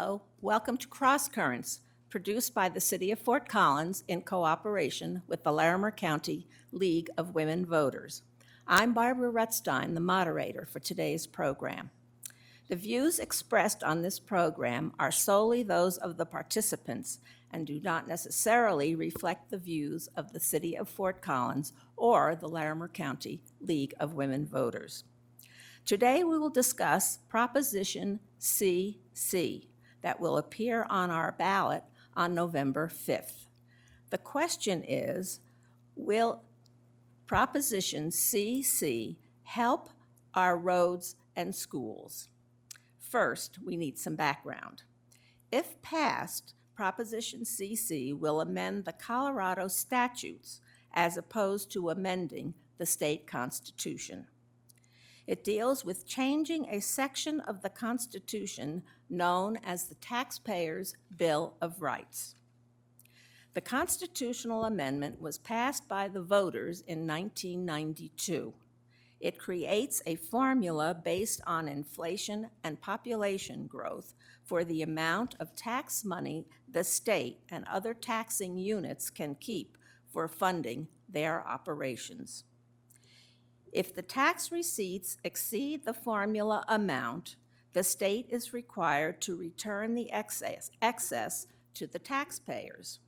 Hello, welcome to CrossCurrents, produced by the City of Fort Collins in cooperation with the Larimer County League of Women Voters. I'm Barbara Rutstein, the moderator for today's program. The views expressed on this program are solely those of the participants and do not necessarily reflect the views of the City of Fort Collins or the Larimer County League of Women Voters. Today we will discuss Proposition CC that will appear on our ballot on November 5th. The question is, will Proposition CC help our roads and schools? First, we need some background. If passed, Proposition CC will amend the Colorado statutes as opposed to amending the state constitution. It deals with changing a section of the Constitution known as the Taxpayers' Bill of Rights. The constitutional amendment was passed by the voters in 1992. It creates a formula based on inflation and population growth for the amount of tax money the state and other taxing units can keep for funding their operations. If the tax receipts exceed the formula amount, the state is required to return the excess to the taxpayers.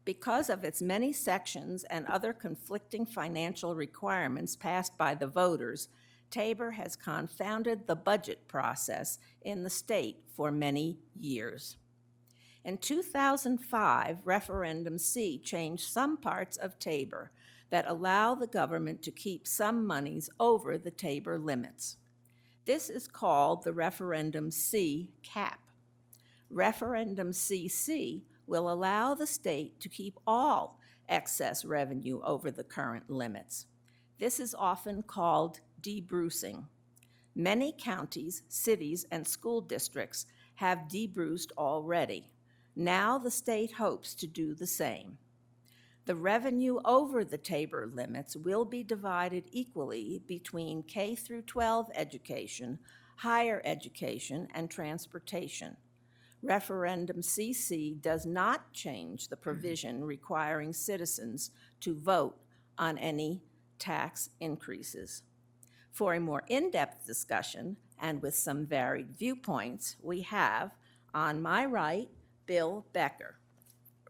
Because of its many sections and other conflicting financial requirements passed by the voters, TABOR has confounded the budget process in the state for many years. In 2005, Referendum C changed some parts of TABOR that allow the government to keep some monies over the TABOR limits. This is called the Referendum C cap. Referendum CC will allow the state to keep all excess revenue over the current limits. This is often called debrucing. Many counties, cities, and school districts have debruced already. Now the state hopes to do the same. The revenue over the TABOR limits will be divided equally between K through 12 education, higher education, and transportation. Referendum CC does not change the provision requiring citizens to vote on any tax increases. For a more in-depth discussion and with some varied viewpoints, we have on my right, Bill Becker,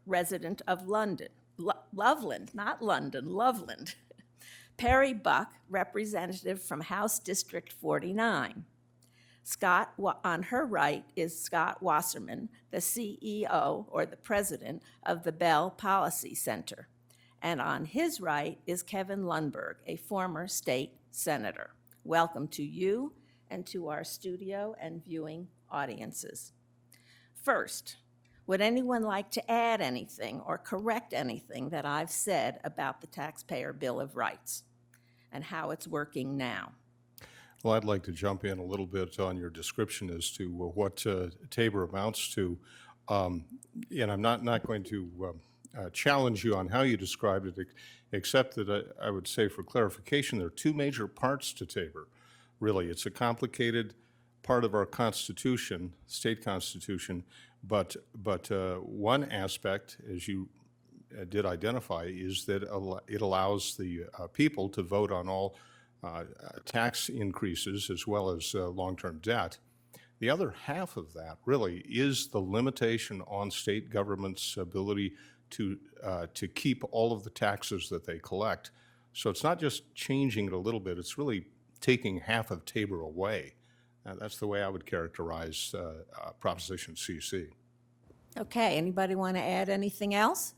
resident of Loveland, not London, Loveland. Perry Buck, representative from House District 49. On her right is Scott Wasserman, the CEO or the president of the Bell Policy Center. And on his right is Kevin Lundberg, a former state senator. Welcome to you and to our studio and viewing audiences. First, would anyone like to add anything or correct anything that I've said about the Taxpayer Bill of Rights and how it's working now? Well, I'd like to jump in a little bit on your description as to what TABOR amounts to. And I'm not going to challenge you on how you described it, except that I would say for clarification, there are two major parts to TABOR. Really, it's a complicated part of our Constitution, state Constitution, but one aspect, as you did identify, is that it allows the people to vote on all tax increases as well as long-term debt. The other half of that really is the limitation on state government's ability to keep all of the taxes that they collect. So it's not just changing it a little bit, it's really taking half of TABOR away. That's the way I would characterize Proposition CC. Okay, anybody want to add anything else?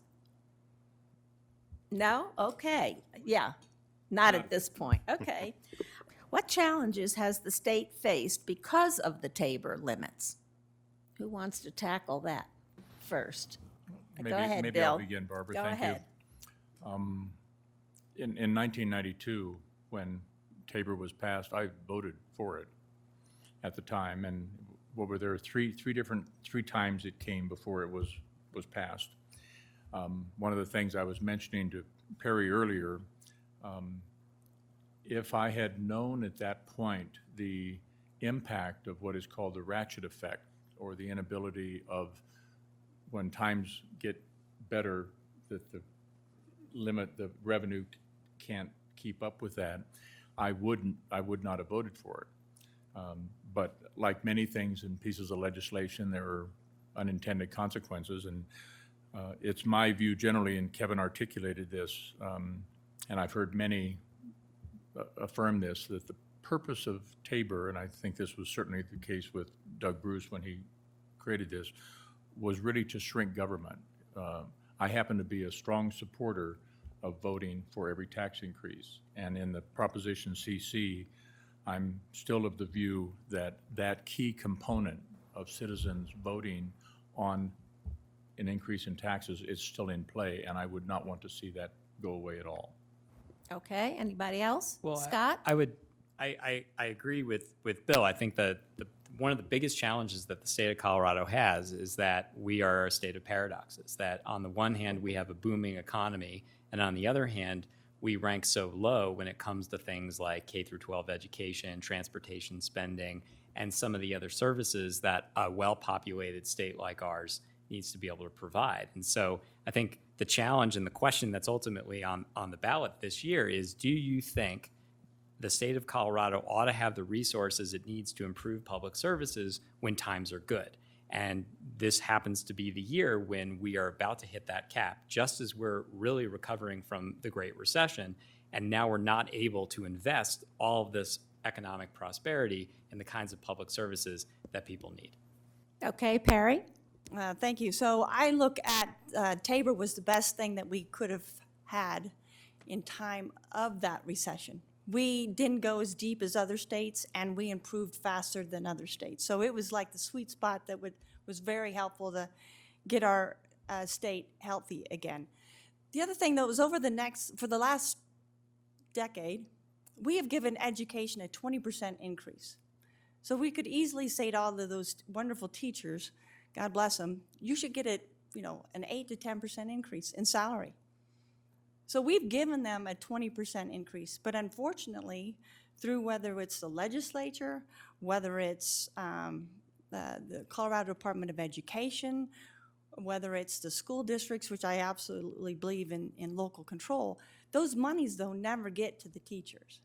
No? Okay, yeah, not at this point. Okay. What challenges has the state faced because of the TABOR limits? Who wants to tackle that first? Go ahead, maybe Bill. I'll begin, Barbara. Go Thank ahead. you. In 1992, when TABOR was passed, I voted for it at the time, and what were there three times it came before it was passed. One of the things I was mentioning to Perry earlier, if I had known at that point the impact of what is called the ratchet effect or the inability of, when times get better, that the revenue can't keep up with that, I would not have voted for it. But like many things in pieces of legislation, there are unintended consequences, and it's my view generally, and Kevin articulated this, and I've heard many affirm this, that the purpose of TABOR, and I think this was certainly the case with Doug Bruce when he created this, was really to shrink government. I happen to be a strong supporter of voting for every tax increase, and in the Proposition CC, I'm still of the view that that key component of citizens voting on an increase in taxes is still in play, and I would not want to see that go away at all. Okay, anybody else? Well, Scott? I agree with Bill. I think that one of the biggest challenges that the state of Colorado has is that we are a state of paradoxes, that on the one hand, we have a booming economy, and on the other hand, we rank so low when it comes to things like K through 12 education, transportation spending, and some of the other services that a well-populated state like ours needs to be able to provide. And so I think the challenge and the question that's ultimately on the ballot this year is, do you think the state of Colorado ought to have the resources it needs to improve public services when times are good? And this happens to be the year when we are about to hit that cap, just as we're really recovering from the Great Recession, and now we're not able to invest all of this economic prosperity in the kinds of public services that people need. Okay, Perry? Thank you. So I look at TABOR was the best thing that we could have had in time of that recession. We didn't go as deep as other states, and we improved faster than other states. So it was like the sweet spot that was very helpful to get our state healthy again. The other thing, though, was for the last decade, we have given education a 20% increase. So we could easily say to all of those wonderful teachers, God bless them, you should get an 8 to 10% increase in salary. So we've given them a 20% increase, but unfortunately, through whether it's the legislature, whether it's the Colorado Department of Education, whether it's the school districts, which I absolutely believe in local control, those monies, though, never get to the teachers.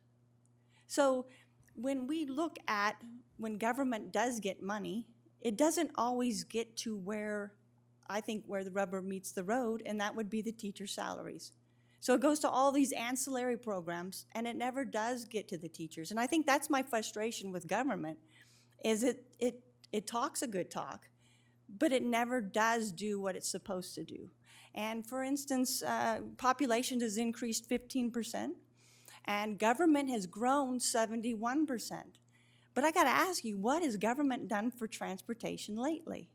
So when we look at when government does get money, it doesn't always get to where the rubber meets the road, and that would be the teacher salaries. So it goes to all these ancillary programs, and it never does get to the teachers. And I think that's my frustration with government, is it talks a good talk, but it never does do what it's supposed to do. And for instance, population has increased 15%, and government has grown 71%. But I gotta ask you, what has government done for transportation lately?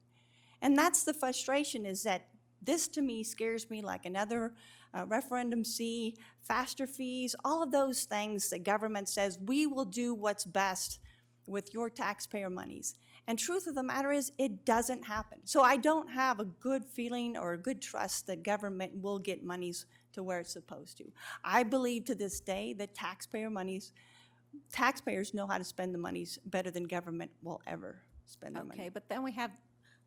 And that's the frustration, is that this to me scares me like another referendum C, faster fees, all of those things that government says, we will do what's best with your taxpayer monies. And truth of the matter is, it doesn't happen. So I don't have a good feeling or a good trust that government will get monies to where it's supposed to. I believe to this day that taxpayers know how to spend the monies better than government will ever spend their money. Okay, but then we have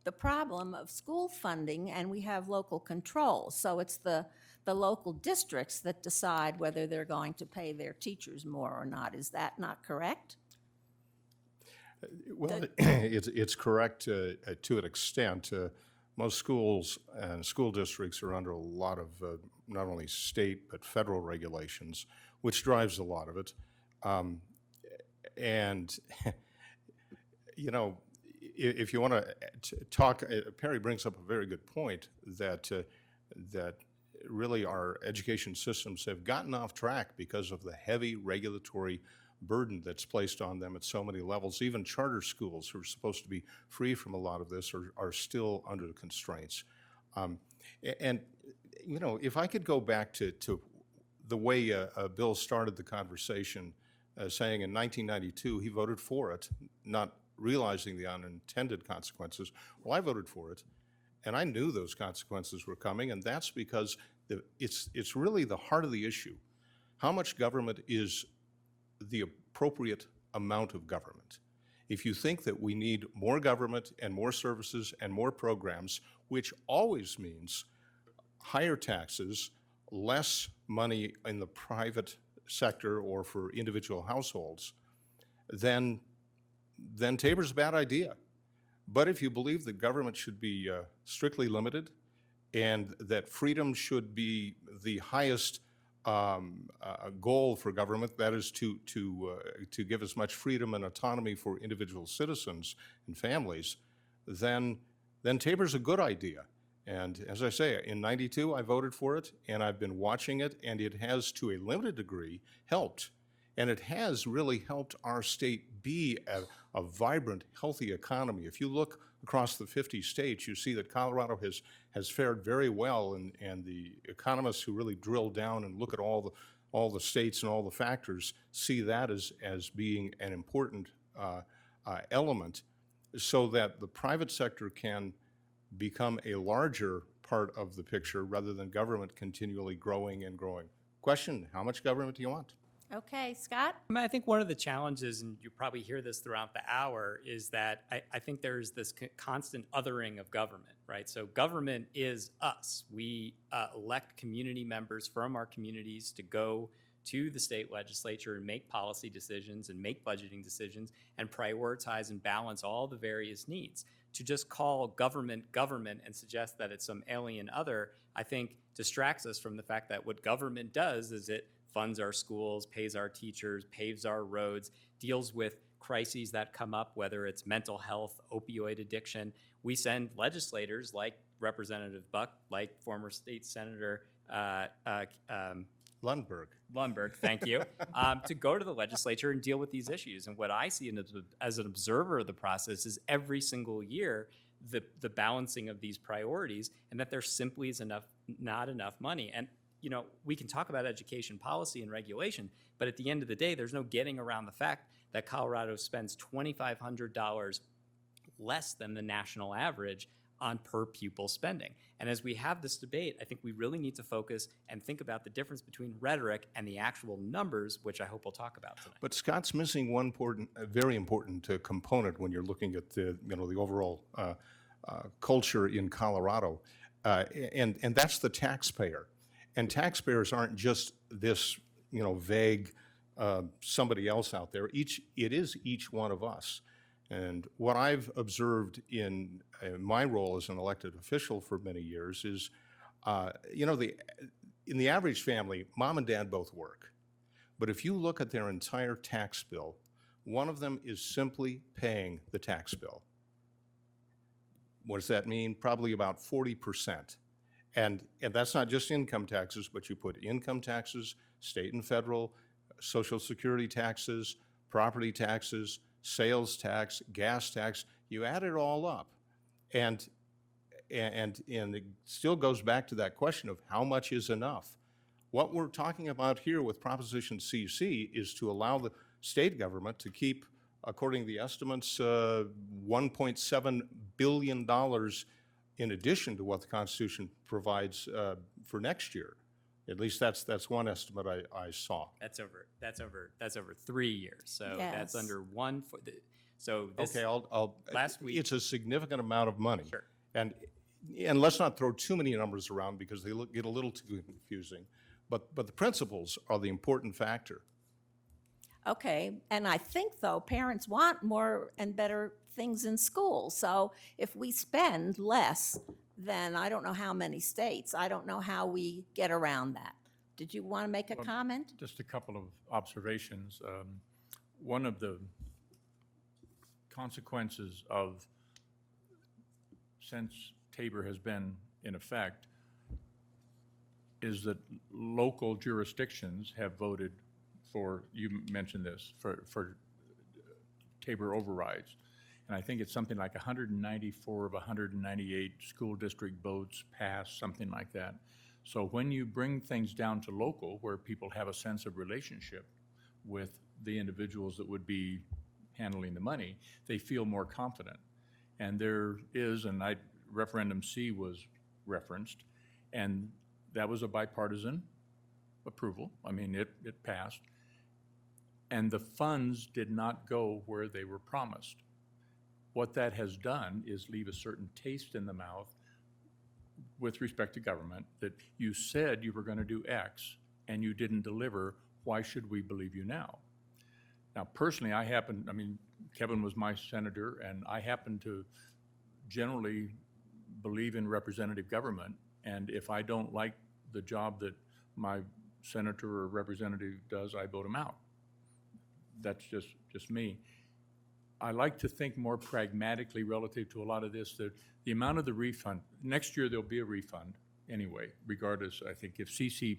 the problem of school funding, and we have local control. So it's the local districts that decide whether they're going to pay their teachers more or not. Is that not correct? Well, it's correct to an extent. Most schools and school districts are under a lot of not only state but federal regulations, which drives a lot of it. And, if you want to talk, Perry brings up a very good point that really our education systems have gotten off track because of the heavy regulatory burden that's placed on them at so many levels. Even charter schools, who are supposed to be free from a lot of this, are still under the constraints. If I could go back to the way Bill started the conversation, saying in 1992 he voted for it, not realizing the unintended consequences. Well, I voted for it, and I knew those consequences were coming, and that's because it's really the heart of the issue. How much government is the appropriate amount of government? If you think that we need more government and more services and more programs, which always means higher taxes, less money in the private sector or for individual households, then TABOR's a bad idea. But if you believe that government should be strictly limited and that freedom should be the highest goal for government, that is to give as much freedom and autonomy for individual citizens and families, then TABOR's a good idea. And as I say, in '92, I voted for it, and I've been watching it, and it has, to a limited degree, helped. And it has really helped our state be a vibrant, healthy economy. If you look across the 50 states, you see that Colorado has fared very well, and the economists who really drill down and look at all the states and all the factors see that as being an important element, so that the private sector can become a larger part of the picture rather than government continually growing and growing. Question, how much government do you want? Okay, Scott? I mean, I think one of the challenges, and you probably hear this throughout the hour, is that I think there's this constant othering of government, right? So government is us. We elect community members from our communities to go to the state legislature and make policy decisions and make budgeting decisions and prioritize and balance all the various needs. To just call government government and suggest that it's some alien other, I think distracts us from the fact that what government does is it funds our schools, pays our teachers, paves our roads, deals with crises that come up, whether it's mental health, opioid addiction. We send legislators like Representative Buck, like former State Senator Lundberg, thank you, to go to the legislature and deal with these issues. And what I see as an observer of the process is every single year the balancing of these priorities, and that there simply is not enough money. And we can talk about education policy and regulation, but at the end of the day, there's no getting around the fact that Colorado spends $2,500 less than the national average on per pupil spending. And as we have this debate, I think we really need to focus and think about the difference between rhetoric and the actual numbers, which I hope we'll talk about tonight. But Scott's missing one very important component when you're looking at the overall culture in Colorado, and that's the taxpayer. And taxpayers aren't just this vague somebody else out there. It is each one of us. And what I've observed in my role as an elected official for many years is, in the average family, mom and dad both work. But if you look at their entire tax bill, one of them is simply paying the tax bill. What does that mean? Probably about 40%. And that's not just income taxes, but you put income taxes, state and federal, Social Security taxes, property taxes, sales tax, gas tax, you add it all up. And it still goes back to that question of how much is enough. What we're talking about here with Proposition CC is to allow the state government to keep, according to the estimates, $1.7 billion in addition to what the Constitution provides for next year. At least that's one estimate I saw. That's over 3 years. So Yes. that's under one for the. So this, Okay, last week. it's a significant amount of money. Sure. And let's not throw too many numbers around because they get a little too confusing. But the principles are the important factor. Okay, and I think, though, parents want more and better things in school. So if we spend less than I don't know how many states, I don't know how we get around that. Did you want to make a comment? Just a couple of observations. One of the consequences of, since TABOR has been in effect, is that local jurisdictions have voted for, you mentioned this, for TABOR overrides. And I think it's something like 194 of 198 school district votes passed, something like that. So when you bring things down to local, where people have a sense of relationship with the individuals that would be handling the money, they feel more confident. And there is, and referendum C was referenced, and that was a bipartisan approval. I mean, it passed. and the funds did not go where they were promised. What that has done is leave a certain taste in the mouth with respect to government, that you said you were going to do X and you didn't deliver. Why should we believe you now? Now, personally, Kevin was my senator, and I happen to generally believe in representative government. And if I don't like the job that my senator or representative does, I vote him out. That's just me. I like to think more pragmatically relative to a lot of this, that the amount of the refund, next year there'll be a refund anyway, regardless. I think if CC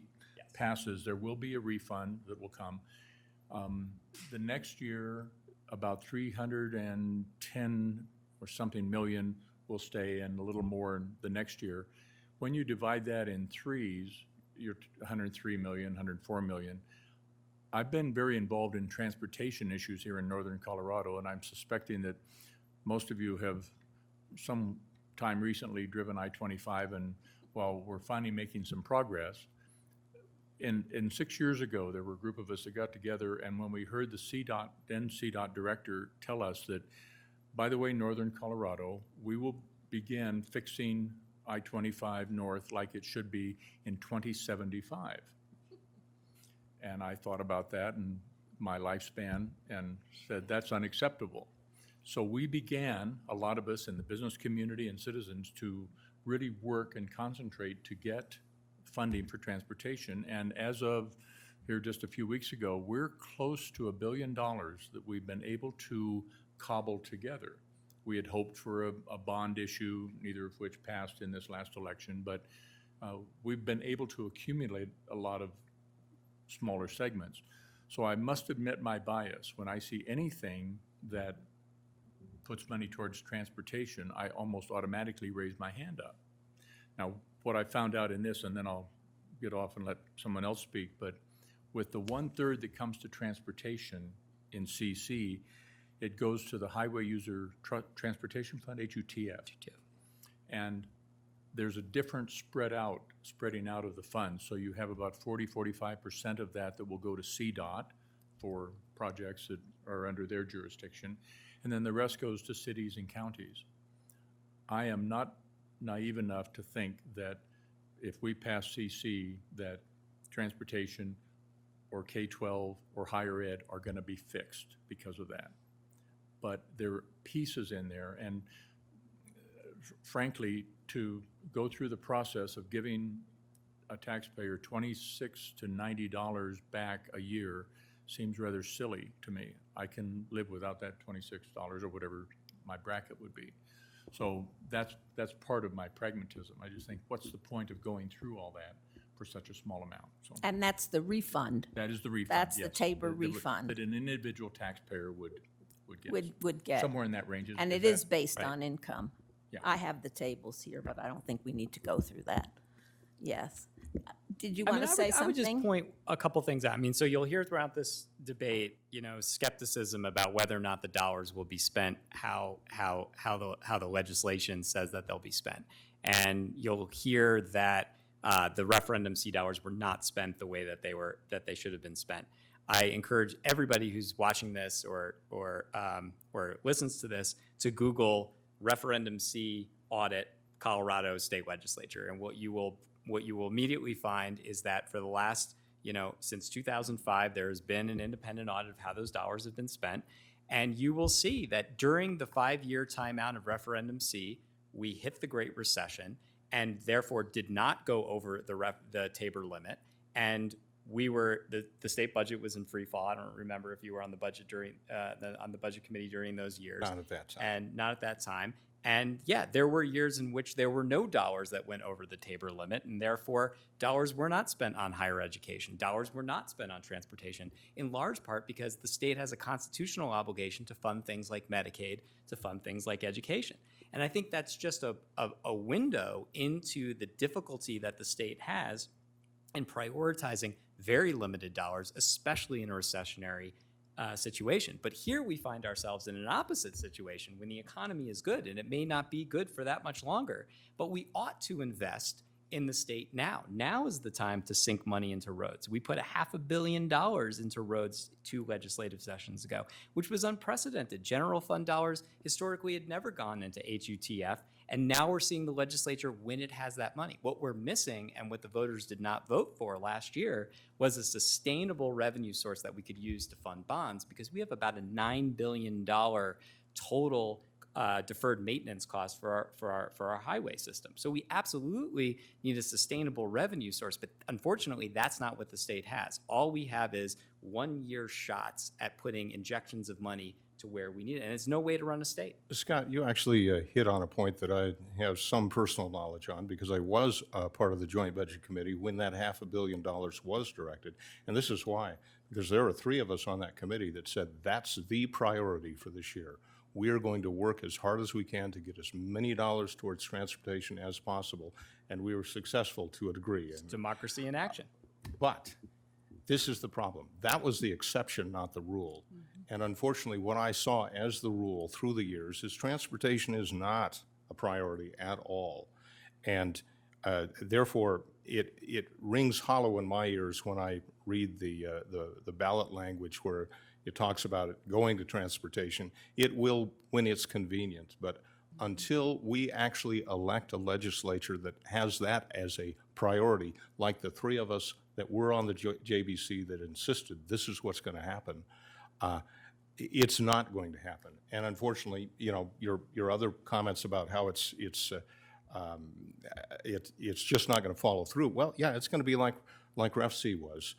passes, there will be a refund that will come. The next year, about 310 or something million will stay, and a little more the next year. When you divide that in threes, you're 103 million, 104 million. I've been very involved in transportation issues here in northern Colorado, and I'm suspecting that most of you have some time recently driven I-25, and while we're finally making some progress, in 6 years ago, there were a group of us that got together, and when we heard the then CDOT director tell us that, by the way, northern Colorado, we will begin fixing I-25 north like it should be in 2075. And I thought about that and my lifespan and said, that's unacceptable. So we began, a lot of us in the business community and citizens, to really work and concentrate to get funding for transportation. And as of here just a few weeks ago, we're close to $1 billion that we've been able to cobble together. We had hoped for a bond issue, neither of which passed in this last election, but we've been able to accumulate a lot of smaller segments. So I must admit my bias. When I see anything that puts money towards transportation, I almost automatically raise my hand up. Now, what I found out in this, and then I'll get off and let someone else speak, but with the 1/3 that comes to transportation in CC, it goes to the Highway User Transportation Fund, HUTF. And there's a different spreading out of the funds. So you have about 45% of that will go to CDOT for projects that are under their jurisdiction. And then the rest goes to cities and counties. I am not naive enough to think that if we pass CC, that transportation or K-12 or higher ed are going to be fixed because of that. But there are pieces in there, and frankly, to go through the process of giving a taxpayer $26 to $90 back a year seems rather silly to me. I can live without that $26 or whatever my bracket would be. So that's part of my pragmatism. I just think, what's the point of going through all that for such a small amount? So And that's the refund. that is the refund. That's the yes. TABOR refund. That an individual taxpayer would get. Would get. Somewhere in that range. And it that is based right? on income. Yeah. I have the tables here, but I don't think we need to go through that. Yes. Did you I want mean, to say I would just something? point a couple things out. I mean, so you'll hear throughout this debate, skepticism about whether or not the dollars will be spent, how the legislation says that they'll be spent, and you'll hear that the referendum C dollars were not spent the way that they should have been spent. I encourage everybody who's watching this or listens to this to Google referendum C audit Colorado state legislature, and what you will immediately find is that for the last, since 2005, there has been an independent audit of how those dollars have been spent, and you will see that during the 5-year timeout of referendum C, we hit the Great Recession and therefore did not go over the TABOR limit, and the state budget was in free fall. I don't remember if you were on the budget on the budget committee during those years. Not at that time. And not at that time. And yeah, there were years in which there were no dollars that went over the TABOR limit, and therefore dollars were not spent on higher education. Dollars were not spent on transportation, in large part because the state has a constitutional obligation to fund things like Medicaid, to fund things like education. And I think that's just a window into the difficulty that the state has in prioritizing very limited dollars, especially in a recessionary situation. But here we find ourselves in an opposite situation when the economy is good, and it may not be good for that much longer, but we ought to invest in the state now. Now is the time to sink money into roads. We put $500 million into roads 2 legislative sessions ago, which was unprecedented. General fund dollars historically had never gone into HUTF, and now we're seeing the legislature when it has that money. What we're missing, and what the voters did not vote for last year, was a sustainable revenue source that we could use to fund bonds, because we have about a $9 billion total deferred maintenance cost for our highway system. So we absolutely need a sustainable revenue source, but unfortunately, that's not what the state has. All we have is 1-year shots at putting injections of money to where we need it, and it's no way to run a state. Scott, you actually hit on a point that I have some personal knowledge on, because I was part of the Joint Budget Committee when that $500 million was directed. And this is why, because there are 3 of us on that committee that said that's the priority for this year. We are going to work as hard as we can to get as many dollars towards transportation as possible, and we were successful to a degree. And, Democracy in action. but this is the problem. That was the exception, not the rule. And unfortunately, what I saw as the rule through the years is transportation is not a priority at all. And therefore, it rings hollow in my ears when I read the ballot language where it talks about it going to transportation. It will when it's convenient, but until we actually elect a legislature that has that as a priority, like the 3 of us that were on the JBC that insisted this is what's going to happen, it's not going to happen. And unfortunately, you know, your other comments about how it's just not going to follow through. Well, yeah, it's going to be like Ref C was.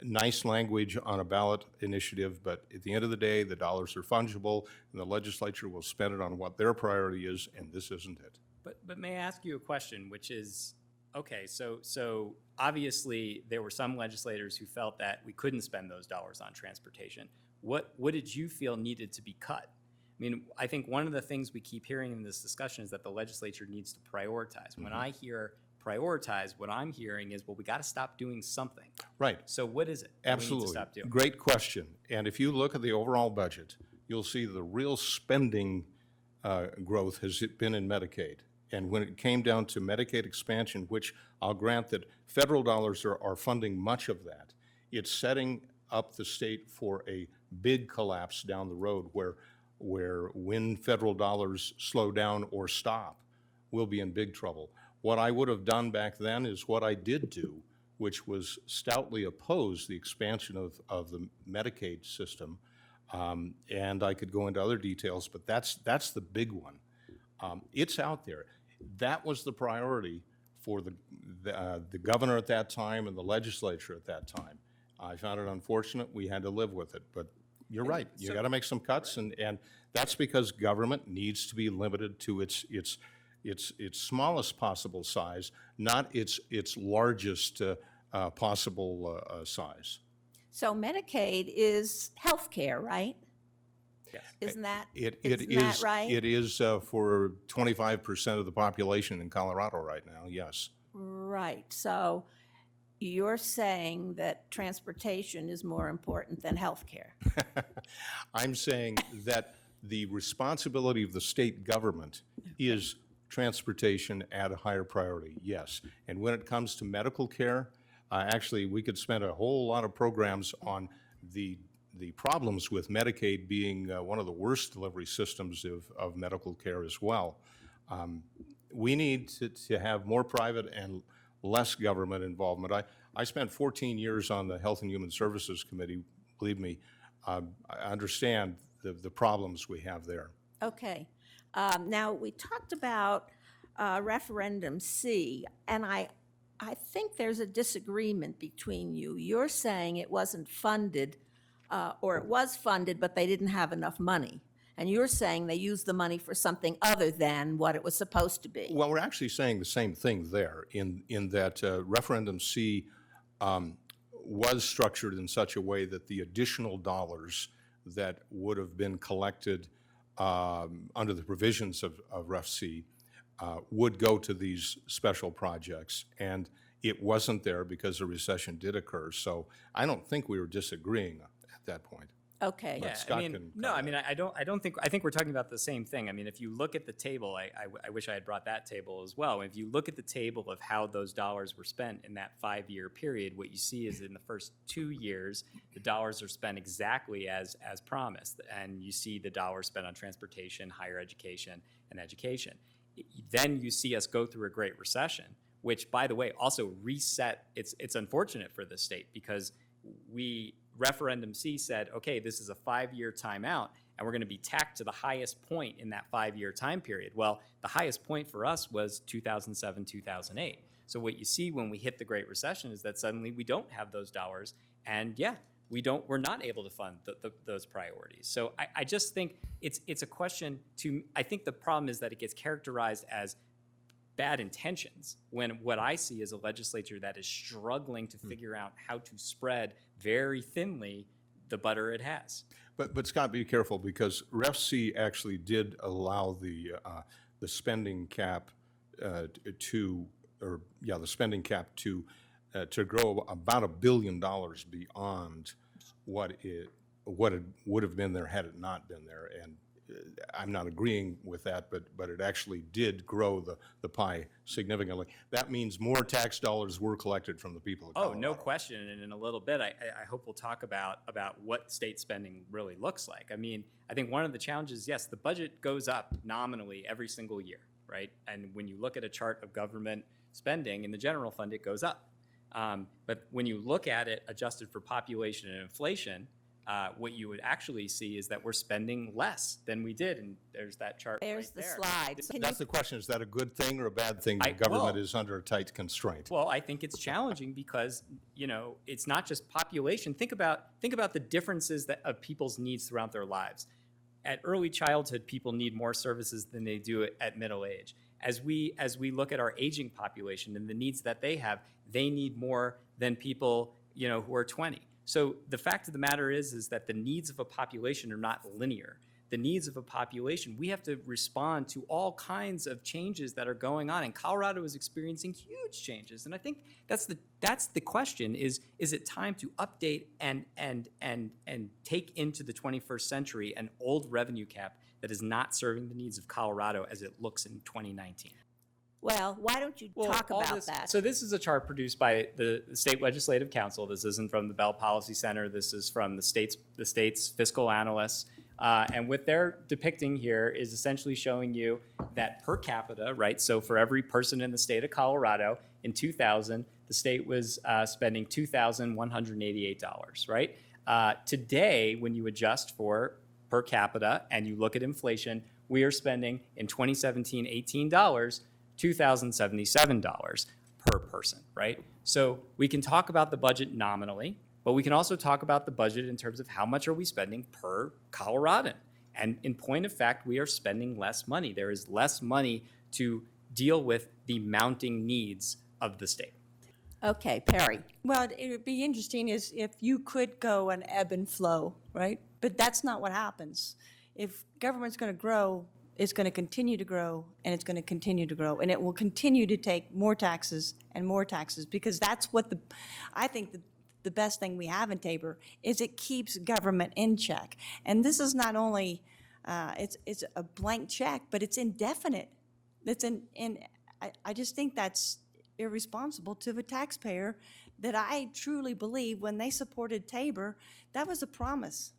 Nice language on a ballot initiative, but at the end of the day, the dollars are fungible, and the legislature will spend it on what their priority is, and this isn't it. But may I ask you a question, which is, okay, so obviously there were some legislators who felt that we couldn't spend those dollars on transportation. What did you feel needed to be cut? I mean, I think one of the things we keep hearing in this discussion is that the legislature needs to prioritize. When I hear prioritize, what I'm hearing is, well, we got to stop doing something. Right. So what is it? Absolutely. We need to stop doing? Great question. And if you look at the overall budget, you'll see the real spending growth has been in Medicaid. And when it came down to Medicaid expansion, which I'll grant that federal dollars are funding much of that, it's setting up the state for a big collapse down the road where when federal dollars slow down or stop, we'll be in big trouble. What I would have done back then is what I did do, which was stoutly oppose the expansion of the Medicaid system. And I could go into other details, but that's the big one. It's out there. That was the priority for the governor at that time and the legislature at that time. I found it unfortunate. We had to live with it. But you're right. You got to make some cuts, and that's because government needs to be limited to its smallest possible size, not its largest possible size. So Medicaid is health care, right? Yes. Isn't that That right? It is for 25% of the population in Colorado right now, yes. Right. So you're saying that transportation is more important than health care? I'm saying that the responsibility of the state government is transportation at a higher priority, yes. And when it comes to medical care, actually, we could spend a whole lot of programs on the problems with Medicaid being one of the worst delivery systems of medical care as well. We need to have more private and less government involvement. I spent 14 years on the Health and Human Services Committee. Believe me, I understand the problems we have there. Okay. Now, we talked about referendum C, and I think there's a disagreement between you. You're saying it wasn't funded, or it was funded, but they didn't have enough money. And you're saying they used the money for something other than what it was supposed to be. Well, we're actually saying the same thing there in that referendum C was structured in such a way that the additional dollars that would have been collected under the provisions of Ref C would go to these special projects. And it wasn't there because a recession did occur. So I don't think we were disagreeing at that point. Okay. But Yeah, Scott I mean, can no, I comment. mean, I don't think, I think we're talking about the same thing. I mean, if you look at the table, I wish I had brought that table as well. If you look at the table of how those dollars were spent in that 5-year period, what you see is in the first 2 years, the dollars are spent exactly as promised. And you see the dollars spent on transportation, higher education, and education. Then you see us go through a Great Recession, which, by the way, also reset, it's unfortunate for the state because Referendum C said, okay, this is a 5-year timeout, and we're going to be tacked to the highest point in that 5-year time period. Well, the highest point for us was 2007, 2008. So what you see when we hit the Great Recession is that suddenly we don't have those dollars, and yeah, we're not able to fund those priorities. So I just think it's a question I think the problem is that it gets characterized as bad intentions when what I see is a legislature that is struggling to figure out how to spread very thinly the butter it has. But Scott, be careful, because Ref C actually did allow the spending cap to grow about $1 billion beyond what it would have been there had it not been there. And I'm not agreeing with that, but it actually did grow the pie significantly. That means more tax dollars were collected from the people of Colorado. Oh, no question. And in a little bit, I hope we'll talk about what state spending really looks like. I mean, I think one of the challenges, yes, the budget goes up nominally every single year, right? And when you look at a chart of government spending in the general fund, it goes up. But when you look at it adjusted for population and inflation, what you would actually see is that we're spending less than we did, and there's that chart There's right the there. slide. That's the question. Is that a good thing or a bad thing that government is under a tight constraint? Well, I think it's challenging because, it's not just population. Think about the differences of people's needs throughout their lives. At early childhood, people need more services than they do at middle age. As we look at our aging population and the needs that they have, they need more than people, who are 20. So the fact of the matter is that the needs of a population are not linear. The needs of a population, we have to respond to all kinds of changes that are going on, and Colorado is experiencing huge changes. And I think that's the question: is it time to update and take into the 21st century an old revenue cap that is not serving the needs of Colorado as it looks in 2019? Well, why don't you talk all about this- that? So this is a chart produced by the State Legislative Council. This isn't from the Bell Policy Center. This is from the state's fiscal analysts. And what they're depicting here is essentially showing you that per capita, right? So for every person in the state of Colorado in 2000, the state was spending $2,188, right? Today, when you adjust for per capita and you look at inflation, we are spending in 2017-18 $2,077 per person, right? So we can talk about the budget nominally, but we can also talk about the budget in terms of how much are we spending per Coloradan. And in point of fact, we are spending less money. There is less money to deal with the mounting needs of the state. Okay, Perry. Well, it would be interesting is if you could go an ebb and flow, right? But that's not what happens. If government's going to grow, it's going to continue to grow, and it's going to continue to grow, and it will continue to take more taxes and more taxes, because that's what I think the best thing we have in Tabor is it keeps government in check. And this is not only, it's a blank check, but it's indefinite. I just think that's irresponsible to the taxpayer, that I truly believe when they supported Tabor, that was a promise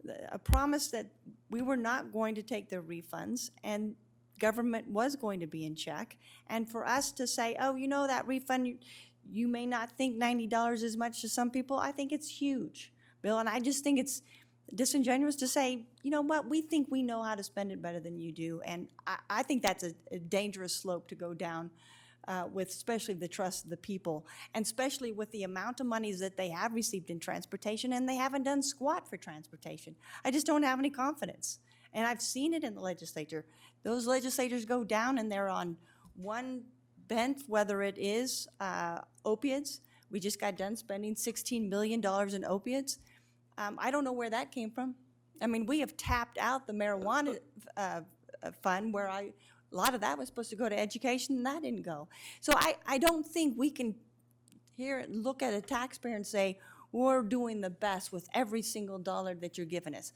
that we were not going to take their refunds and government was going to be in check. And for us to say, oh, that refund, you may not think $90 is much to some people. I think it's huge, Bill. And I just think it's disingenuous to say, you know what, we think we know how to spend it better than you do. And I think that's a dangerous slope to go down. With especially the trust of the people, and especially with the amount of monies that they have received in transportation, and they haven't done squat for transportation. I just don't have any confidence. And I've seen it in the legislature. Those legislators go down and they're on one bent, whether it is opiates. We just got done spending $16 million in opiates. I don't know where that came from. I mean, we have tapped out the marijuana fund where a lot of that was supposed to go to education, and that didn't go. So I don't think we can look at a taxpayer and say, we're doing the best with every single dollar that you're giving us.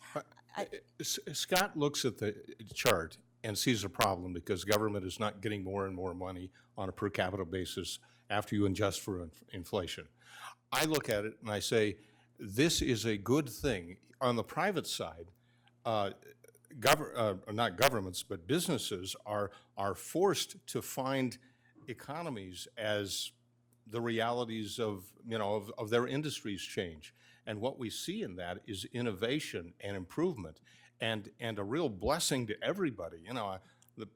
Scott looks at the chart and sees a problem because government is not getting more and more money on a per capita basis after you adjust for inflation. I look at it and I say, this is a good thing. On the private side, not governments, but businesses are forced to find economies as the realities of, of their industries change. And what we see in that is innovation and improvement and a real blessing to everybody.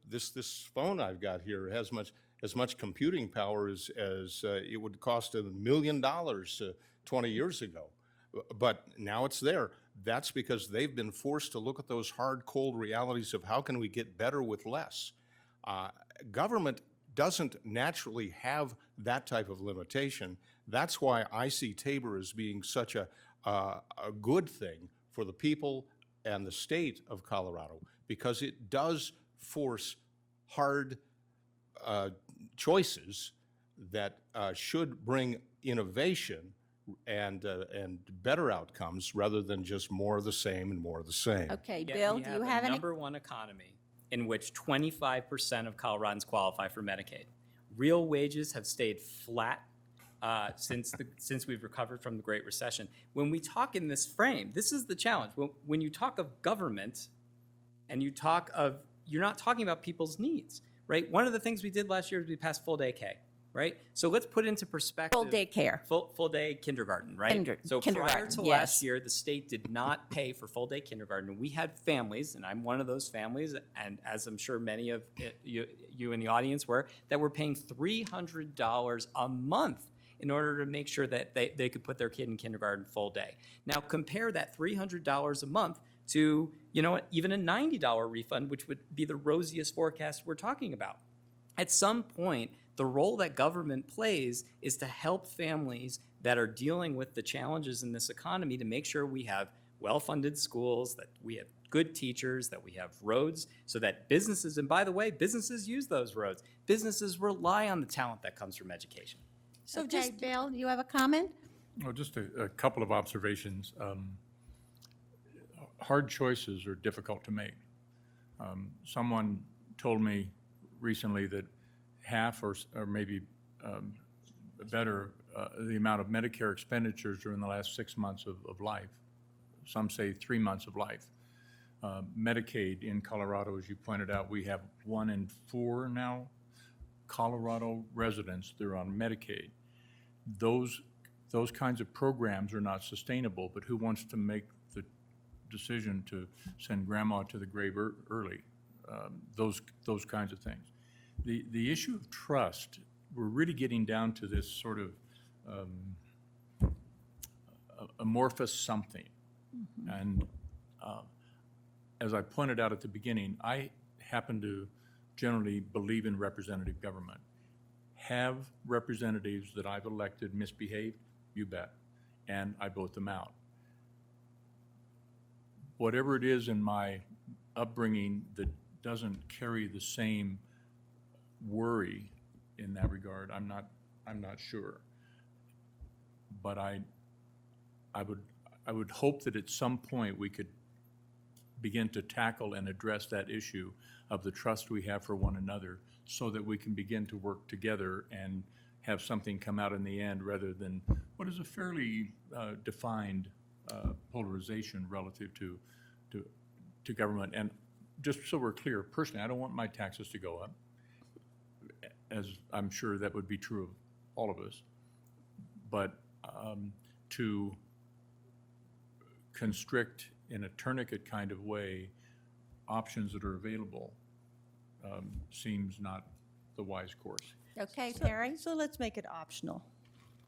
This phone I've got here has as much computing power as it would cost $1 million 20 years ago. But now it's there. That's because they've been forced to look at those hard, cold realities of how can we get better with less. Government doesn't naturally have that type of limitation. That's why I see TABOR as being such a good thing for the people and the state of Colorado, because it does force hard choices that should bring innovation and better outcomes rather than just more of the same and more of the same. Okay, Yet Bill, we do you have have a any? number one economy in which 25% of Coloradans qualify for Medicaid. Real wages have stayed flat since we've recovered from the Great Recession. When we talk in this frame, this is the challenge. When you talk of government and you talk of, you're not talking about people's needs, right? One of the things we did last year is we passed full day K, right? So let's put into perspective. Full day care. Full day kindergarten, right? So prior Kindergarten, to yes. last year, the state did not pay for full day kindergarten. We had families, and I'm one of those families, and as I'm sure many of you in the audience were, that were paying $300 a month in order to make sure that they could put their kid in kindergarten full day. Now compare that $300 a month to, even a $90 refund, which would be the rosiest forecast we're talking about. At some point, the role that government plays is to help families that are dealing with the challenges in this economy to make sure we have well-funded schools, that we have good teachers, that we have roads, so that businesses, and by the way, businesses use those roads. Businesses rely on the talent that comes from education. So Okay, just, Bill, you have a comment? Well, just a couple of observations. Hard choices are difficult to make. Someone told me recently that half or maybe better the amount of Medicare expenditures during the last 6 months of life. Some say 3 months of life. Medicaid in Colorado, as you pointed out, we have 1 in 4 now Colorado residents that are on Medicaid. Those kinds of programs are not sustainable, but who wants to make the decision to send grandma to the grave early? Those kinds of things. The issue of trust, we're really getting down to this sort of amorphous something. Mm-hmm. And as I pointed out at the beginning, I happen to generally believe in representative government. Have representatives that I've elected misbehaved? You bet. And I vote them out. Whatever it is in my upbringing that doesn't carry the same worry in that regard, I'm not sure. But I would hope that at some point we could begin to tackle and address that issue of the trust we have for one another, so that we can begin to work together and have something come out in the end, rather than what is a fairly defined polarization relative to government. And just so we're clear, personally, I don't want my taxes to go up, as I'm sure that would be true of all of us. But to constrict in a tourniquet kind of way options that are available seems not the wise course. Okay, Terry? so let's make it optional.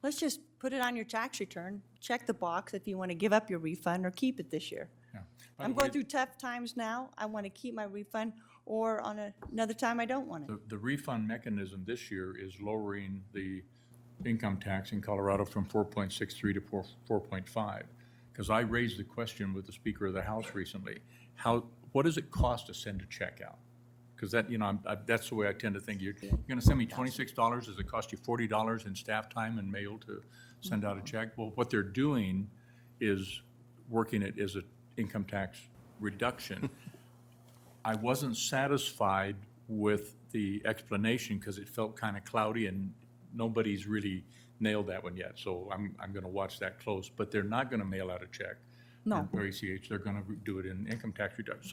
Let's just put it on your tax return, check the box if you want to give up your refund or keep it this year. Yeah. By I'm the going way, through tough times now. I want to keep my refund, or on another time I don't want it. the refund mechanism this year is lowering the income tax in Colorado from 4.63 to 4.5. Because I raised the question with the Speaker of the House recently, what does it cost to send a check out? because that, that's the way I tend to think. You're going to send me $26, does it cost you $40 in staff time and mail to send out a check? Well, what they're doing is working it as an income tax reduction. I wasn't satisfied with the explanation because it felt kind of cloudy and nobody's really nailed that one yet. So I'm going to watch that close, but they're not going to mail out a check. No. Or ACH, they're going to do it in income tax reduction.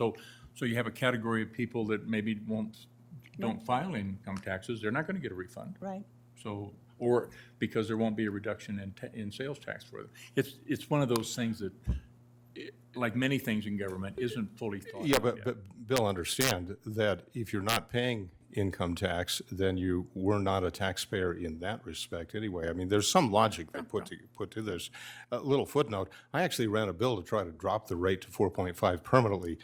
So you have a category of people that maybe don't file income taxes, they're not going to get a refund. Right. So, or because there won't be a reduction in sales tax for them. It's one of those things that, like many things in government, isn't fully thought Yeah, out but, yet. but Bill, understand that if you're not paying income tax, then you were not a taxpayer in that respect anyway. I mean, there's some logic they put to this. A little footnote, I actually ran a bill to try to drop the rate to 4.5 permanently.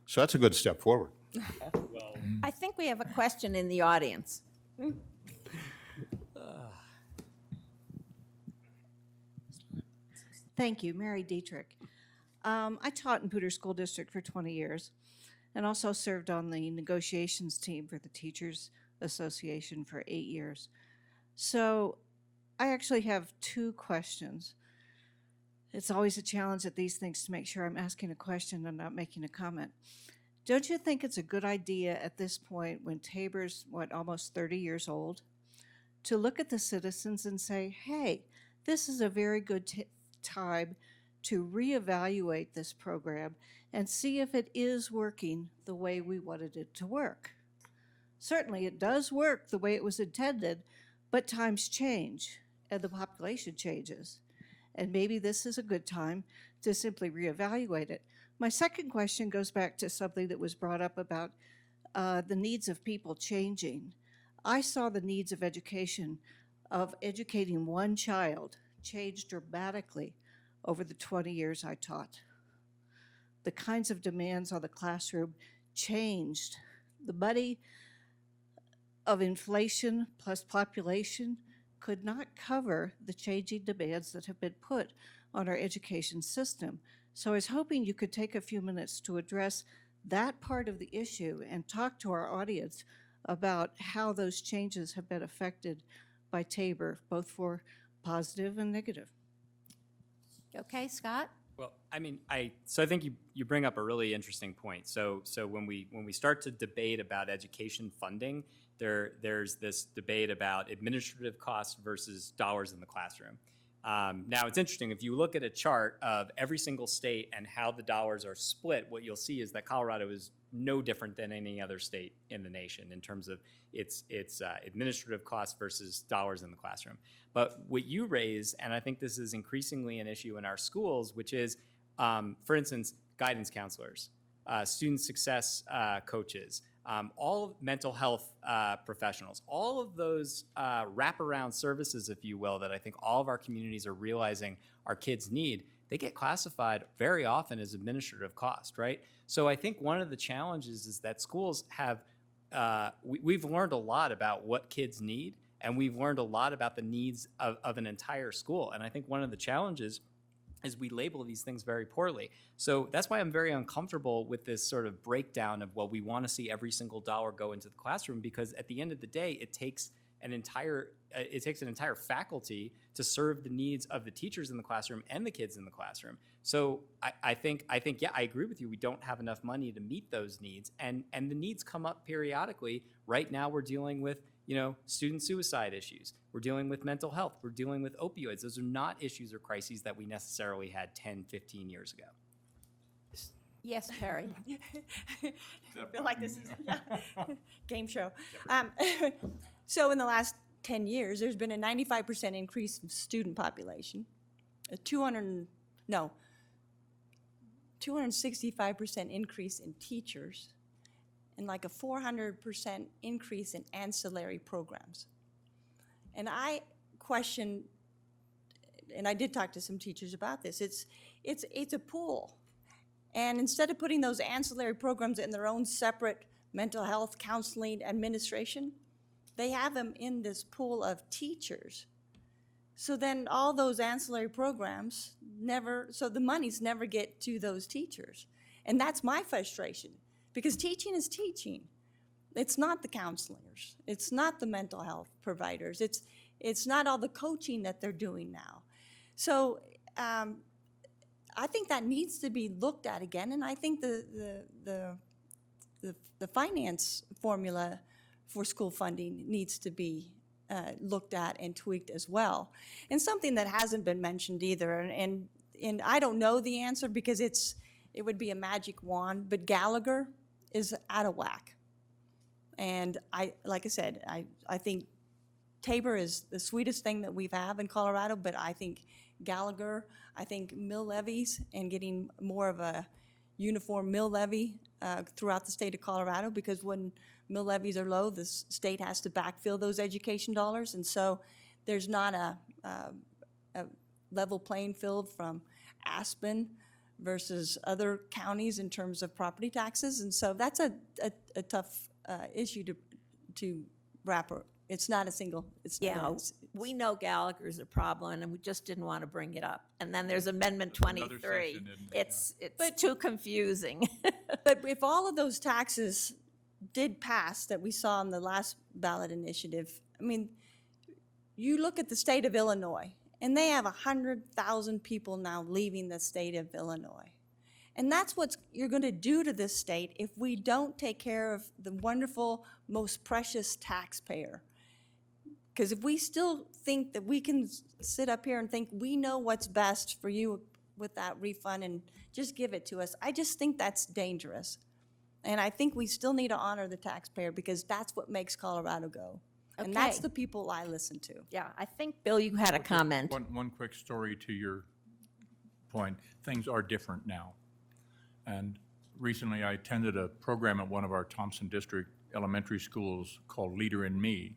So that's a good step forward. I think we have a question in the audience. Thank you, Mary Dietrich. I taught in Poudre School District for 20 years and also served on the negotiations team for the Teachers Association for 8 years. So I actually have two questions. It's always a challenge at these things to make sure I'm asking a question and not making a comment. Don't you think it's a good idea at this point, when Tabor's, almost 30 years old, to look at the citizens and say, hey, this is a very good time to reevaluate this program and see if it is working the way we wanted it to work? Certainly it does work the way it was intended, but times change and the population changes. And maybe this is a good time to simply reevaluate it. My second question goes back to something that was brought up about the needs of people changing. I saw the needs of education, of educating one child, change dramatically over the 20 years I taught. The kinds of demands on the classroom changed. The money of inflation plus population could not cover the changing demands that have been put on our education system. So I was hoping you could take a few minutes to address that part of the issue and talk to our audience about how those changes have been affected by Tabor, both for positive and negative. Okay, Scott? Well, I mean, so I think you bring up a really interesting point. So when we start to debate about education funding, there's this debate about administrative costs versus dollars in the classroom. Now, it's interesting, if you look at a chart of every single state and how the dollars are split, what you'll see is that Colorado is no different than any other state in the nation in terms of its administrative costs versus dollars in the classroom. But what you raise, and I think this is increasingly an issue in our schools, which is, for instance, guidance counselors, student success coaches, all mental health professionals, all of those wraparound services, if you will, that I think all of our communities are realizing our kids need, they get classified very often as administrative cost, right? So I think one of the challenges is that schools have, we've learned a lot about what kids need, and we've learned a lot about the needs of an entire school. And I think one of the challenges is we label these things very poorly. So that's why I'm very uncomfortable with this sort of breakdown of, well, we want to see every single dollar go into the classroom, because at the end of the day, it takes an entire faculty to serve the needs of the teachers in the classroom and the kids in the classroom. So I think, yeah, I agree with you. We don't have enough money to meet those needs, and the needs come up periodically. Right now, we're dealing with student suicide issues. We're dealing with mental health. We're dealing with opioids. Those are not issues or crises that we necessarily had 10, 15 years ago. Yes, Terry? I feel like this is a game show. So in the last 10 years, there's been a 95% increase in student population, a 265% increase in teachers, and like a 400% increase in ancillary programs. And I question, and I did talk to some teachers about this, it's a pool. And instead of putting those ancillary programs in their own separate mental health, counseling, administration, they have them in this pool of teachers. So then all those ancillary programs so the monies never get to those teachers. And that's my frustration, because teaching is teaching. It's not the counselors. It's not the mental health providers. It's not all the coaching that they're doing now. So I think that needs to be looked at again, and I think the finance formula for school funding needs to be looked at and tweaked as well. And something that hasn't been mentioned either, and I don't know the answer because it would be a magic wand, but Gallagher is out of whack. And like I said, I think TABOR is the sweetest thing that we've had in Colorado, but I think Gallagher, I think mill levies and getting more of a uniform mill levy throughout the state of Colorado, because when mill levies are low, the state has to backfill those education dollars, and so there's not a level playing field from Aspen versus other counties in terms of property taxes, and so that's a tough issue to wrap. It's not a single. Yeah, we know Gallagher's a problem, and we just didn't want to bring it up. And then there's Amendment another 23. session, isn't it? It's too confusing. But if all of those taxes did pass that we saw in the last ballot initiative, I mean, you look at the state of Illinois, and they have 100,000 people now leaving the state of Illinois. And that's what you're going to do to this state if we don't take care of the wonderful, most precious taxpayer. Because if we still think that we can sit up here and think we know what's best for you with that refund and just give it to us, I just think that's dangerous. And I think we still need to honor the taxpayer because that's what makes Colorado go. And that's Okay. the people I listen to. Yeah, I think, Bill, you had a comment. One quick story to your point. Things are different now. And recently I attended a program at one of our Thompson District elementary schools called Leader in Me.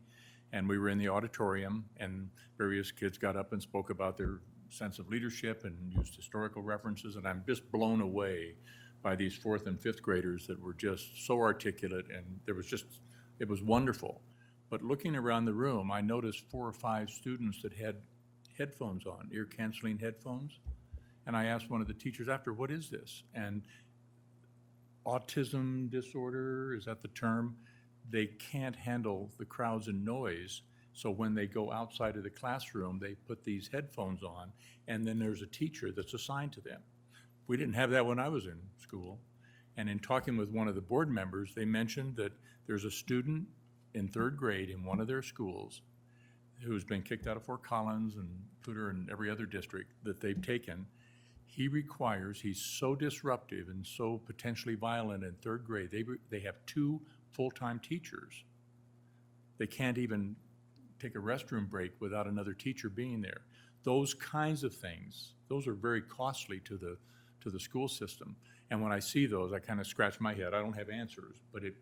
And we were in the auditorium, and various kids got up and spoke about their sense of leadership and used historical references. And I'm just blown away by these fourth and fifth graders that were just so articulate, and it was wonderful. But looking around the room, I noticed 4 or 5 students that had headphones on, ear-canceling headphones. And I asked one of the teachers after, what is this? And autism disorder, is that the term? They can't handle the crowds and noise, so when they go outside of the classroom, they put these headphones on, and then there's a teacher that's assigned to them. We didn't have that when I was in school. And in talking with one of the board members, they mentioned that there's a student in 3rd grade in one of their schools who's been kicked out of Fort Collins and Poudre and every other district that they've taken. He's so disruptive and so potentially violent in 3rd grade. They have 2 full-time teachers. They can't even take a restroom break without another teacher being there. Those kinds of things, those are very costly to the school system. And when I see those, I kind of scratch my head. I don't have answers, but it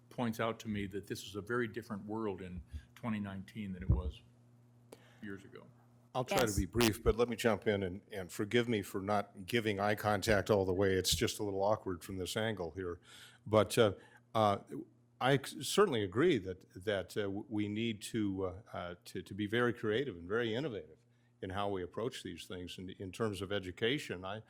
points out to me that this is a very different world in 2019 than it was years ago. I'll try to Yes. be brief, but let me jump in and forgive me for not giving eye contact all the way. It's just a little awkward from this angle here. But I certainly agree that we need to be very creative and very innovative in how we approach these things. And in terms of education, I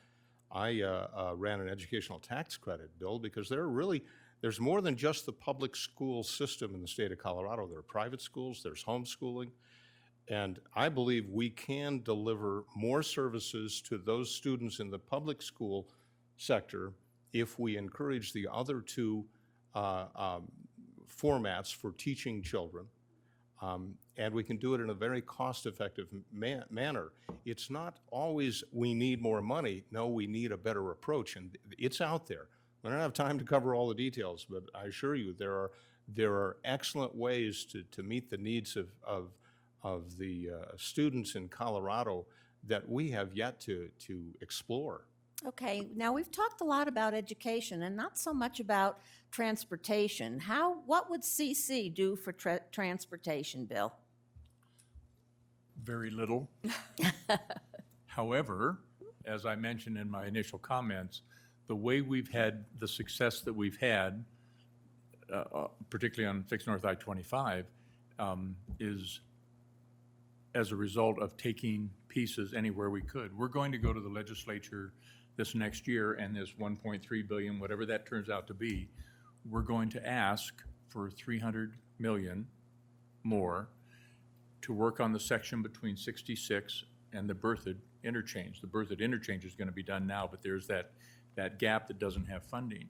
ran an educational tax credit bill because there's more than just the public school system in the state of Colorado. There are private schools, there's homeschooling, and I believe we can deliver more services to those students in the public school sector if we encourage the other 2 formats for teaching children, and we can do it in a very cost-effective manner. It's not always we need more money. No, we need a better approach, and it's out there. I don't have time to cover all the details, but I assure you there are excellent ways to meet the needs of the students in Colorado that we have yet to explore. Okay, now we've talked a lot about education and not so much about transportation. What would CC do for transportation, Bill? Very little. However, as I mentioned in my initial comments, the way we've had the success that we've had, particularly on Fixed North I-25, is as a result of taking pieces anywhere we could. We're going to go to the legislature this next year, and this $1.3 billion, whatever that turns out to be, we're going to ask for 300 million more to work on the section between 66 and the Berthoud interchange. The Berthoud interchange is going to be done now, but there's that gap that doesn't have funding.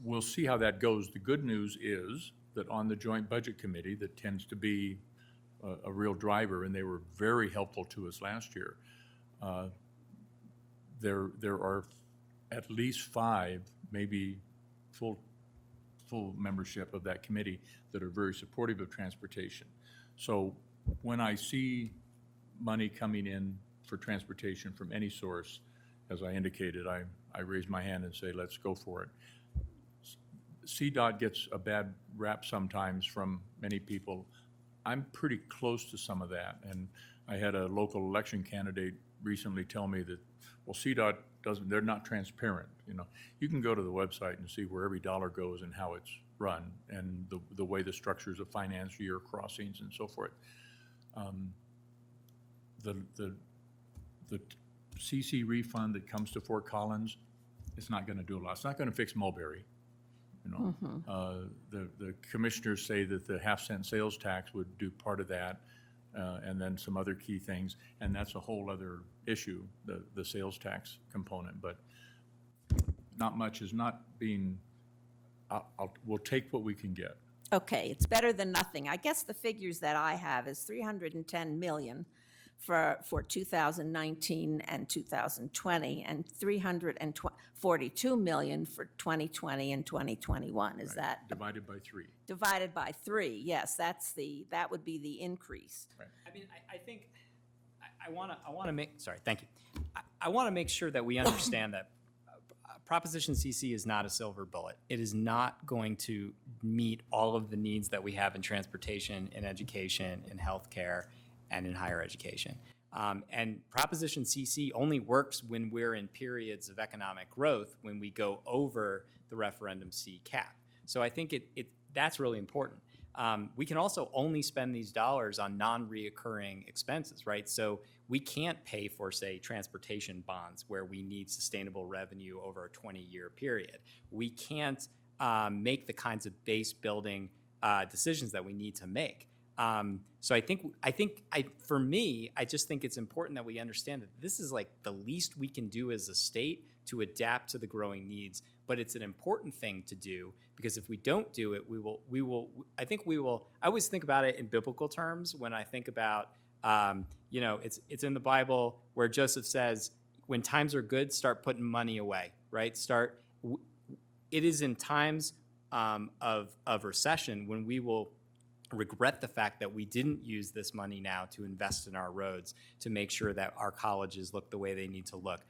We'll see how that goes. The good news is that on the Joint Budget Committee, that tends to be a real driver, and they were very helpful to us last year. There are at least 5, maybe full membership of that committee that are very supportive of transportation. So when I see money coming in for transportation from any source, as I indicated, I raise my hand and say, let's go for it. CDOT gets a bad rap sometimes from many people. I'm pretty close to some of that, and I had a local election candidate recently tell me that, well, CDOT they're not transparent. You know, you can go to the website and see where every dollar goes and how it's run, and the way the structures of finance year crossings and so forth. The CC refund that comes to Fort Collins, it's not going to do a lot. It's not going to fix Mulberry. You know, the commissioners say that the half-cent sales tax would do part of that, and then some other key things, and that's a whole other issue, the sales tax component. But not much is not being. We'll take what we can get. Okay, it's better than nothing. I guess the figures that I have is 310 million for 2019 and 2020, and 342 million for 2020 and 2021. Is that Divided by 3. divided by 3? Yes, that would be the increase. Right. I mean, I think I want to make, sorry, thank you. I want to make sure that we understand that Proposition CC is not a silver bullet. It is not going to meet all of the needs that we have in transportation, in education, in healthcare, and in higher education. And Proposition CC only works when we're in periods of economic growth, when we go over the referendum C cap. So I think that's really important. We can also only spend these dollars on non-reoccurring expenses, right? So we can't pay for, say, transportation bonds where we need sustainable revenue over a 20-year period. We can't make the kinds of base building decisions that we need to make. So for me, I just think it's important that we understand that this is like the least we can do as a state to adapt to the growing needs, but it's an important thing to do, because if we don't do it, I always think about it in biblical terms when I think about, it's in the Bible where Joseph says, when times are good, start putting money away, right? It is in times of recession when we will regret the fact that we didn't use this money now to invest in our roads, to make sure that our colleges look the way they need to look.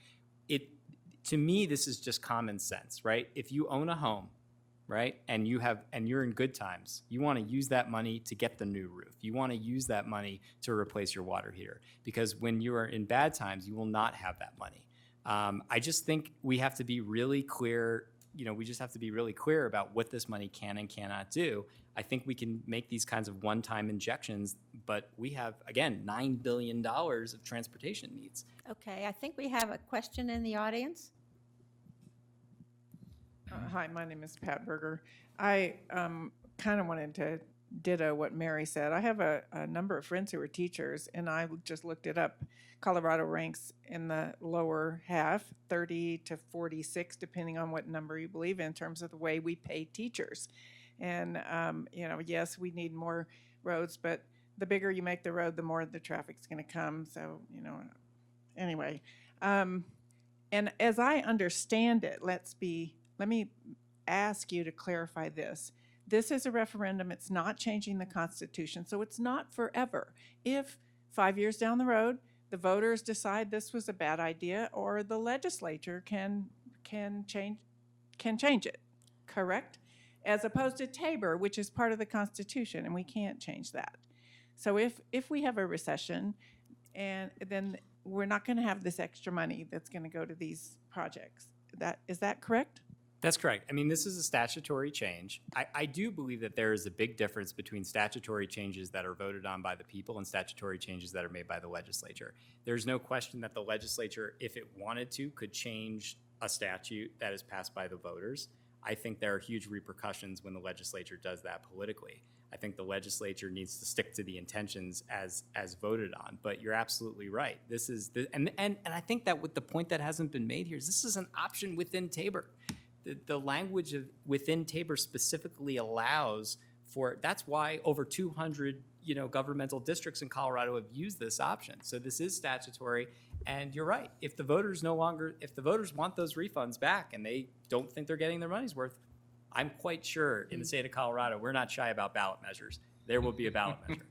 To me, this is just common sense, right? If you own a home, right, and you're in good times, you want to use that money to get the new roof. You want to use that money to replace your water heater, because when you are in bad times, you will not have that money. I just think we have to be really clear. We just have to be really clear about what this money can and cannot do. I think we can make these kinds of one-time injections, but we have, again, $9 billion of transportation needs. Okay, I think we have a question in the audience. Hi, my name is Pat Berger. I kind of wanted to ditto what Mary said. I have a number of friends who are teachers, and I just looked it up. Colorado ranks in the lower half, 30 to 46, depending on what number you believe in terms of the way we pay teachers. And, yes, we need more roads, but the bigger you make the road, the more the traffic's going to come. So, anyway. And as I understand it, let me ask you to clarify this. This is a referendum. It's not changing the Constitution, so it's not forever. If 5 years down the road, the voters decide this was a bad idea, or the legislature can change it, correct? As opposed to TABOR, which is part of the Constitution, and we can't change that. So if we have a recession, and then we're not going to have this extra money that's going to go to these projects. Is that correct? That's correct. I mean, this is a statutory change. I do believe that there is a big difference between statutory changes that are voted on by the people and statutory changes that are made by the legislature. There's no question that the legislature, if it wanted to, could change a statute that is passed by the voters. I think there are huge repercussions when the legislature does that politically. I think the legislature needs to stick to the intentions as voted on. But you're absolutely right. This is and I think that with the point that hasn't been made here is this is an option within TABOR. The language of within TABOR specifically allows for, that's why over 200 governmental districts in Colorado have used this option. So this is statutory, and you're right. If the voters want those refunds back and they don't think they're getting their money's worth, I'm quite sure in the state of Colorado, we're not shy about ballot measures. There will be a ballot measure.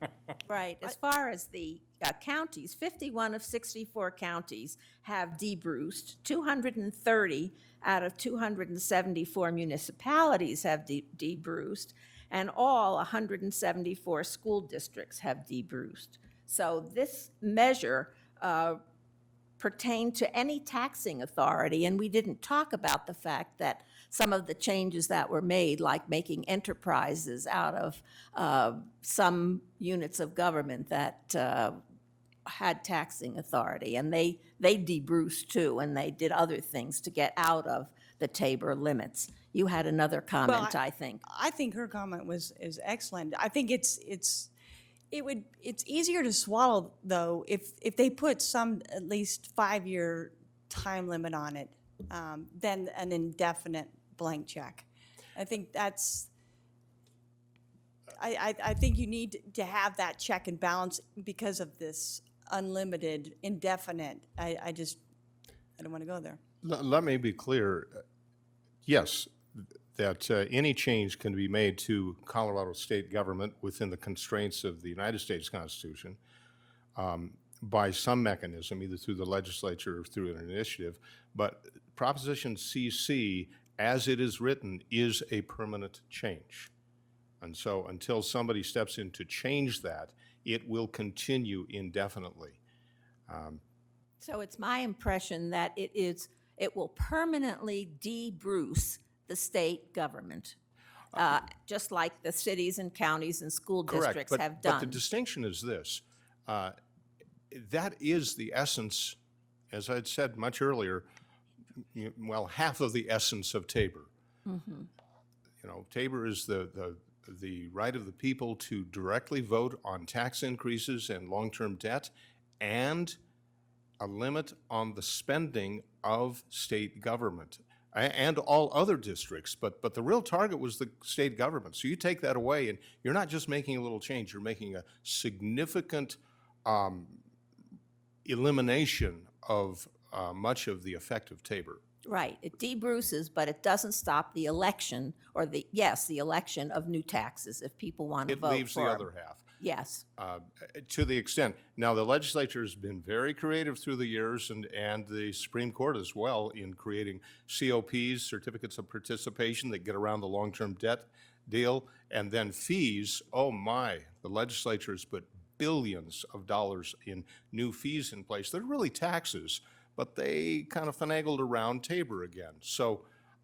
Right. As far as the counties, 51 of 64 counties have debruced. 230 out of 274 municipalities have debruced, and all 174 school districts have debruced. So this measure pertained to any taxing authority, and we didn't talk about the fact that some of the changes that were made, like making enterprises out of some units of government that had taxing authority, and they debruced too, and they did other things to get out of the TABOR limits. You had another comment, I think. I think her comment is excellent. I think it's easier to swallow, though, if they put some at least 5-year time limit on it than an indefinite blank check. I think that's, I think you need to have that check and balance because of this unlimited, indefinite. I don't want to go there. Let me be clear. Yes, that any change can be made to Colorado state government within the constraints of the United States Constitution by some mechanism, either through the legislature or through an initiative. But Proposition CC, as it is written, is a permanent change. And so until somebody steps in to change that, it will continue indefinitely. So it's my impression that it will permanently debruce the state government, just like the cities and counties and school districts have done. But the distinction is this. That is the essence, as I had said much earlier, well, half of the essence of TABOR. TABOR is the right of the people to directly vote on tax increases and long-term debt, and a limit on the spending of state government and all other districts. But the real target was the state government. So you take that away, and you're not just making a little change, you're making a significant elimination of much of the effect of TABOR. Right, it debruces, but it doesn't stop the election, or the election of new taxes if people want to vote for It leaves the other half. Yes. To the extent. Now, the legislature has been very creative through the years, and the Supreme Court as well, in creating COPs, certificates of participation, that get around the long-term debt deal, and then fees. Oh my, the legislature has put billions of dollars in new fees in place. They're really taxes, but they kind of finagled around TABOR again. So,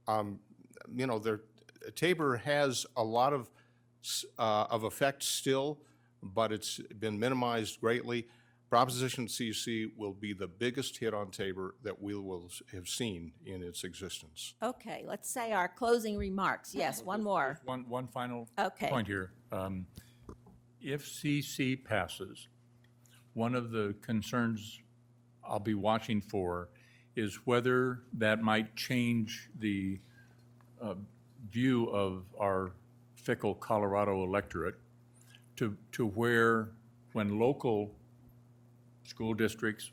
TABOR has a lot of effect still, but it's been minimized greatly. Proposition CC will be the biggest hit on TABOR that we will have seen in its existence. Okay, let's say our closing remarks. Yes, one more. One final Okay. point here. If CC passes, one of the concerns I'll be watching for is whether that might change the view of our fickle Colorado electorate to where, when local school districts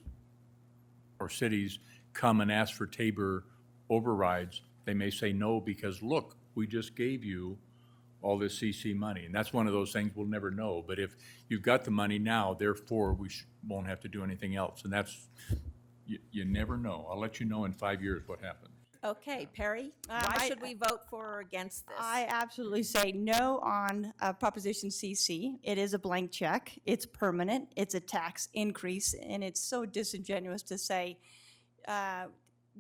or cities come and ask for TABOR overrides, they may say no because, look, we just gave you all this CC money. And that's one of those things we'll never know. But if you've got the money now, therefore we won't have to do anything else. And that's, you never know. I'll let you know in 5 years what happens. Okay, Perry, why should we vote for or against this? I absolutely say no on Proposition CC. It is a blank check. It's permanent. It's a tax increase, and it's so disingenuous to say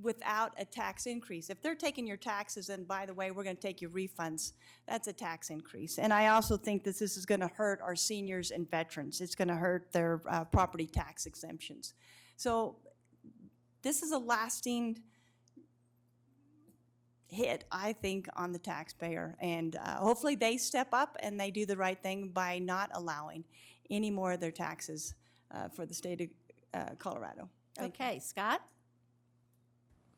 without a tax increase. If they're taking your taxes, and by the way, we're going to take your refunds, that's a tax increase. And I also think that this is going to hurt our seniors and veterans. It's going to hurt their property tax exemptions. So this is a lasting hit, I think, on the taxpayer. And hopefully they step up and they do the right thing by not allowing any more of their taxes for the state of Colorado. Okay, Scott?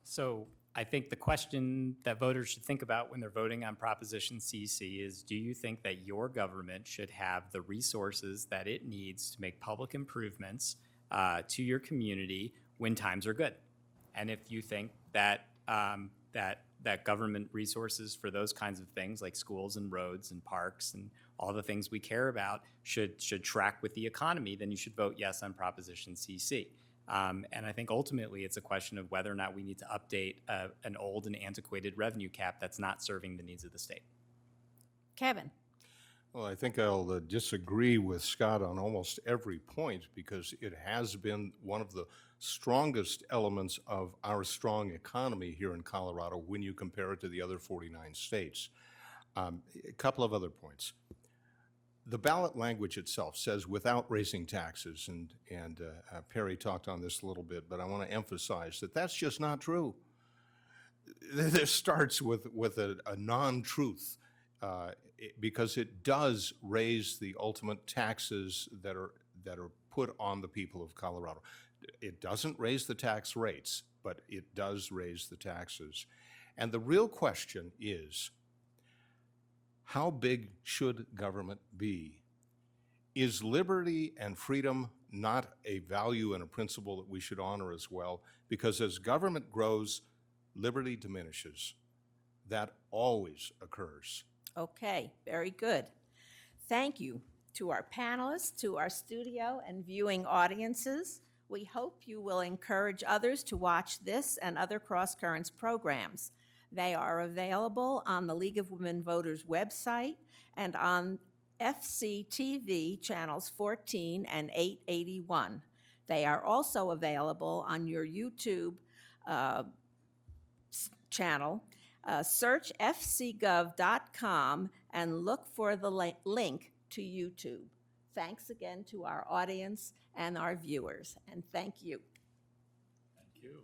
So I think the question that voters should think about when they're voting on Proposition CC is, do you think that your government should have the resources that it needs to make public improvements to your community when times are good? And if you think that that government resources for those kinds of things like schools and roads and parks and all the things we care about should track with the economy, then you should vote yes on Proposition CC. And I think ultimately it's a question of whether or not we need to update an old and antiquated revenue cap that's not serving the needs of the state. Kevin? Well, I think I'll disagree with Scott on almost every point because it has been one of the strongest elements of our strong economy here in Colorado when you compare it to the other 49 states. A couple of other points. The ballot language itself says without raising taxes, and Perry talked on this a little bit, but I want to emphasize that that's just not true. This starts with a non-truth because it does raise the ultimate taxes that are put on the people of Colorado. It doesn't raise the tax rates, but it does raise the taxes. And the real question is, how big should government be? Is liberty and freedom not a value and a principle that we should honor as well? Because as government grows, liberty diminishes. That always occurs. Okay, very good. Thank you to our panelists, to our studio and viewing audiences. We hope you will encourage others to watch this and other CrossCurrents programs. They are available on the League of Women Voters website and on FCTV channels 14 and 881. They are also available on your YouTube channel. Search fcgov.com and look for the link to YouTube. Thanks again to our audience and our viewers, and thank you. Thank you.